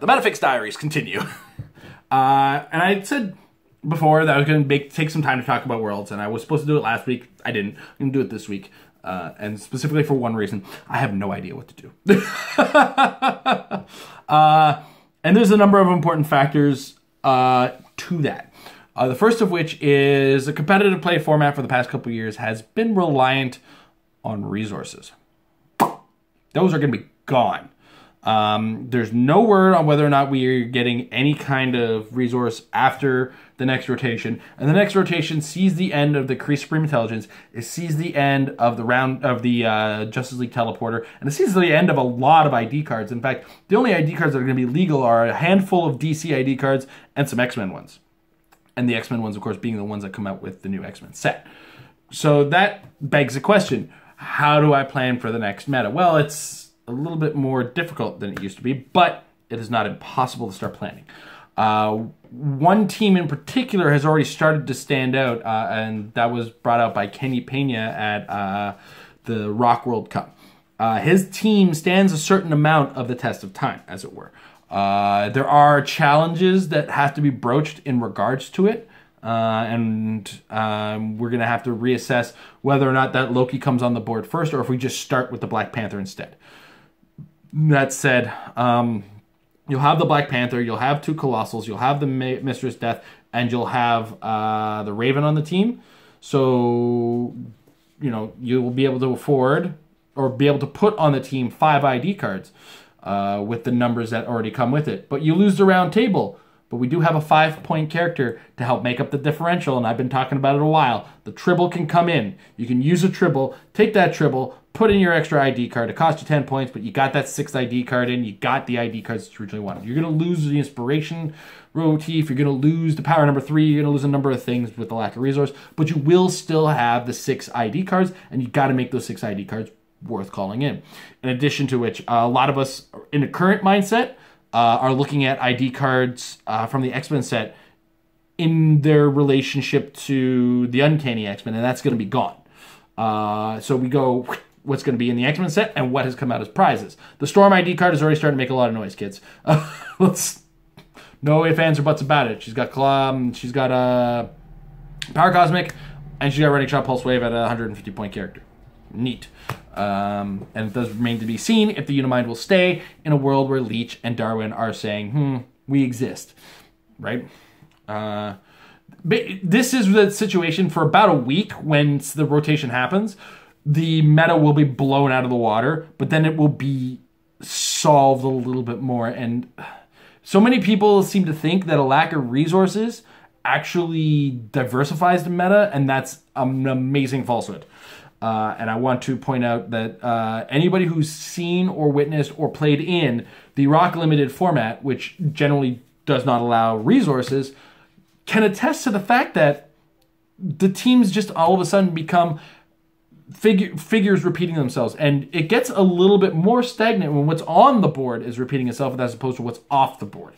The Metafix Diaries continue. And I said before that I was going to take some time to talk about Worlds, and I was supposed to do it last week. I didn't. I'm going to do it this week. And specifically for one reason. I have no idea what to do. And there's a number of important factors to that. The first of which is the competitive play format for the past couple of years has been reliant on resources. Those are going to be gone. There's no word on whether or not we are getting any kind of resource after the next rotation. And the next rotation sees the end of the Kree Supreme Intelligence. It sees the end of the round of the Justice League Teleporter. And it sees the end of a lot of ID cards. In fact, the only ID cards that are going to be legal are a handful of DC ID cards and some X-Men ones. And the X-Men ones, of course, being the ones that come out with the new X-Men set. So that begs the question, how do I plan for the next meta? Well, it's a little bit more difficult than it used to be, but it is not impossible to start planning. One team in particular has already started to stand out, and that was brought out by Kenny Pena at the Rock World Cup. His team stands a certain amount of the test of time, as it were. There are challenges that have to be broached in regards to it, and we're going to have to reassess whether or not that Loki comes on the board first, or if we just start with the Black Panther instead. That said, you'll have the Black Panther, you'll have two Colossals, you'll have the Mistress Death, and you'll have the Raven on the team. So, you know, you will be able to afford or be able to put on the team 5 ID cards with the numbers that already come with it. But you lose the round table. But we do have a 5-point character to help make up the differential, and I've been talking about it a while. The Tribble can come in. You can use a Tribble, take that Tribble, put in your extra ID card. It costs you 10 points, but you got that 6th ID card in. You got the ID cards that you originally wanted. You're going to lose the Inspiration motif. You're going to lose the Power number 3. You're going to lose a number of things with the lack of resource, but you will still have the 6 ID cards, and you got to make those 6 ID cards worth calling in. In addition to which, a lot of us in the current mindset are looking at ID cards from the X-Men set in their relationship to the Uncanny X-Men, and that's going to be gone. So we go, what's going to be in the X-Men set and what has come out as prizes. The Storm ID card is already starting to make a lot of noise, kids. Let's no ifs, ands, or buts about it. She's got Power Cosmic, and she's got Running Shot Pulse Wave at a 150-point character. Neat. And it does remain to be seen if the Unimind will stay in a world where Leech and Darwin are saying, we exist. Right? This is the situation for about a week when the rotation happens. The meta will be blown out of the water, but then it will be solved a little bit more. And so many people seem to think that a lack of resources actually diversifies the meta, and that's an amazing falsehood. And I want to point out that anybody who's seen or witnessed or played in the Rock Limited format, which generally does not allow resources, can attest to the fact that the teams just all of a sudden become figures repeating themselves. And it gets a little bit more stagnant when what's on the board is repeating itself as opposed to what's off the board.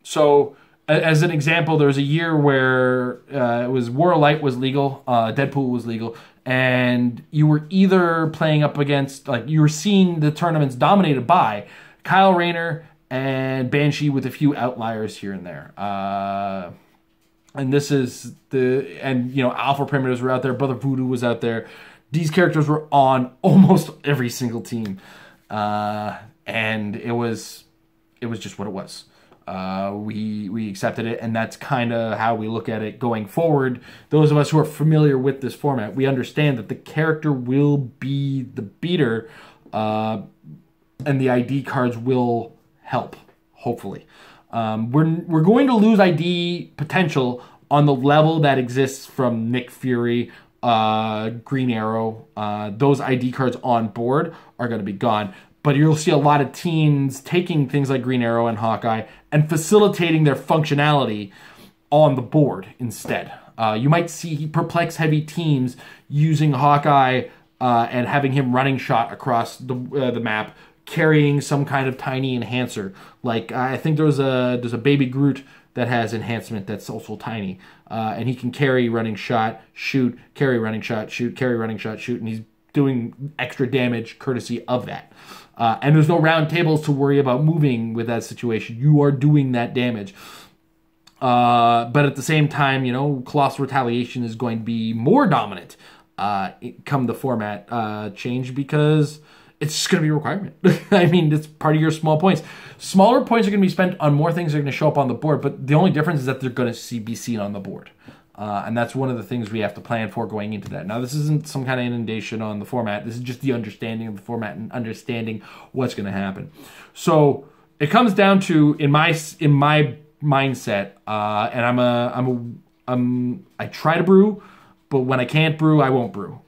So as an example, there was a year where it was War of Light was legal, Deadpool was legal, and you were either playing up against, like, you were seeing the tournaments dominated by Kyle Rayner and Banshee with a few outliers here and there. And this is Alpha Primitives were out there, Brother Voodoo was out there. These characters were on almost every single team. And it was just what it was. We accepted it, and that's kind of how we look at it going forward. Those of us who are familiar with this format, we understand that the character will be the beater, and the ID cards will help, hopefully. We're going to lose ID potential on the level that exists from Nick Fury, Green Arrow. Those ID cards on board are going to be gone. But you'll see a lot of teams taking things like Green Arrow and Hawkeye and facilitating their functionality on the board instead. You might see perplex-heavy teams using Hawkeye and having him running shot across the map, carrying some kind of tiny enhancer. Like, I think there's a Baby Groot that has enhancement that's also tiny. And he can carry running shot, shoot, carry running shot, shoot, carry running shot, shoot, and he's doing extra damage courtesy of that. And there's no round tables to worry about moving with that situation. You are doing that damage. But at the same time, you know, Colossal Retaliation is going to be more dominant come the format change, because it's just going to be a requirement. I mean, it's part of your small points. Smaller points are going to be spent on more things that are going to show up on the board, but the only difference is that they're going to be seen on the board. And that's one of the things we have to plan for going into that. Now, this isn't some kind of inundation on the format. This is just the understanding of the format and understanding what's going to happen. So it comes down to, in my mindset, and I try to brew, but when I can't brew, I won't brew.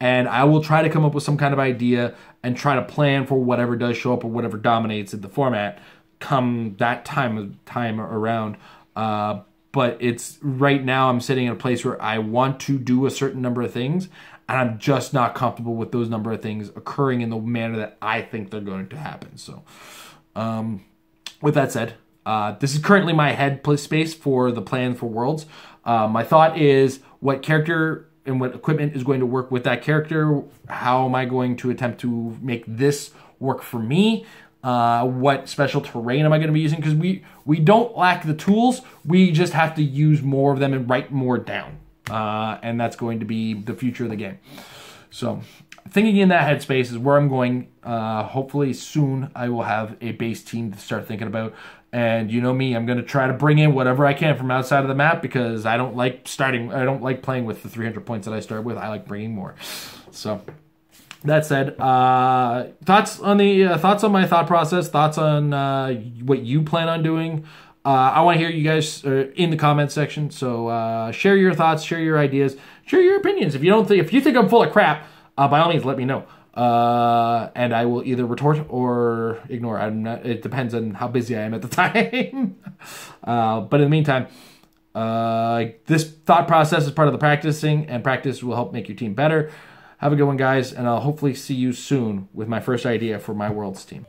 And I will try to come up with some kind of idea and try to plan for whatever does show up or whatever dominates in the format come that time around. But it's right now I'm sitting in a place where I want to do a certain number of things, and I'm just not comfortable with those number of things occurring in the manner that I think they're going to happen. So with that said, this is currently my head space for the plan for Worlds. My thought is what character and what equipment is going to work with that character. How am I going to attempt to make this work for me? What special terrain am I going to be using? Because we don't lack the tools. We just have to use more of them and write more down. And that's going to be the future of the game. So thinking in that headspace is where I'm going. Hopefully soon I will have a base team to start thinking about. And you know me, I'm going to try to bring in whatever I can from outside of the map, because I don't like playing with the 300 points that I start with. I like bringing more. So that said, thoughts on my thought process, thoughts on what you plan on doing. I want to hear you guys in the comment section. So share your thoughts, share your ideas, share your opinions. If you think I'm full of crap, by all means, let me know. And I will either retort or ignore. It depends on how busy I am at the time. But in the meantime, this thought process is part of the practicing, and practice will help make your team better. Have a good one, guys, and I'll hopefully see you soon with my first idea for my Worlds team.